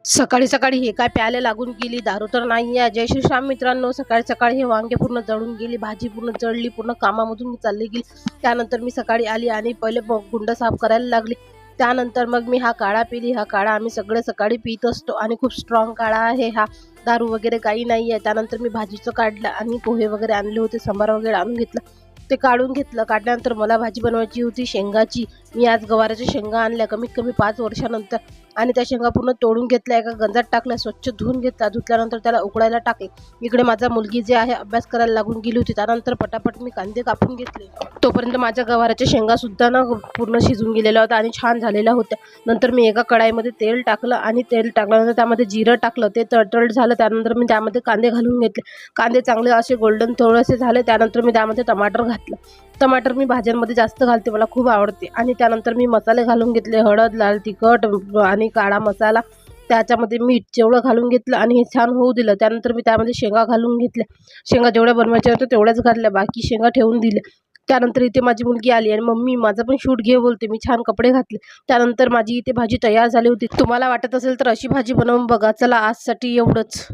सकाळी सकाळी हे काय प्यायला लागून गेली, दारू तर नाही आहे. जय श्रीराम मित्रांनो, सकाळी सकाळी हे वांगे पूर्ण जळून गेली, भाजी पूर्ण जळली, पूर्ण कामामधून मी चालली गेली. त्यानंतर मी सकाळी आली आणि पहिले गुंड साफ करायला लागली. त्यानंतर मग मी हा काढा पिली. हा काढा आम्ही सगळे सकाळी पित असतो आणि खूप स्ट्रॉंग काढा आहे हा, दारू वगैरे काही नाही आहे. त्यानंतर मी भाजीचं काढलं आणि पोहे वगैरे आणले होते, सांबार वगैरे आणून घेतलं, ते काढून घेतलं. काढल्यानंतर मला भाजी बनवायची होती शेंगाची. मी आज गवाराच्या शेंगा आणल्या कमीत कमी 5 वर्षानंतर आणि त्या शेंगा पूर्ण तोडून घेतल्या, एका गंजात टाकल्या, स्वच्छ धुवून घेतला. धुतल्यानंतर त्याला उकडायला टाकले. इकडे माझा मुलगी जे आहे अभ्यास करायला लागून गेली होती. त्यानंतर पटापट मी कांदे कापून घेतले. तोपर्यंत माझ्या गवाराच्या शेंगासुद्धा ना पूर्ण शिजून गेलेल्या होत्या आणि छान झालेल्या होत्या. नंतर मी एका कढाईमध्ये तेल टाकलं आणि तेल टाकल्यानंतर त्यामध्ये जिरं टाकलं. ते तळतळ झालं. त्यानंतर मी त्यामध्ये कांदे घालून घेतले. कांदे चांगले असे गोल्डन थोडेसे झाले. त्यानंतर मी त्यामध्ये टमाटर घातलं. टमाटर मी भाज्यांमध्ये जास्त घालते, मला खूप आवडते. आणि त्यानंतर मी मसाले घालून घेतले, हळद, लाल तिखट आणि काळा मसाला, त्याच्यामध्ये मीठ जेवढं घालून घेतलं आणि हे छान होऊ दिलं. त्यानंतर मी त्यामध्ये शेंगा घालून घेतल्या. शेंगा जेवढ्या बनवायच्या होत्या तेवढ्याच घातल्या, बाकी शेंगा ठेवून दिल्या. त्यानंतर इथे माझी मुलगी आली आणि मम्मी माझा पण शूट घे बोलते. मी छान कपडे घातले. त्यानंतर माझी इथे भाजी तयार झाली होती. तुम्हाला वाटत असेल तर अशी भाजी बनवून बघा. चला आजसाठी एवढंच.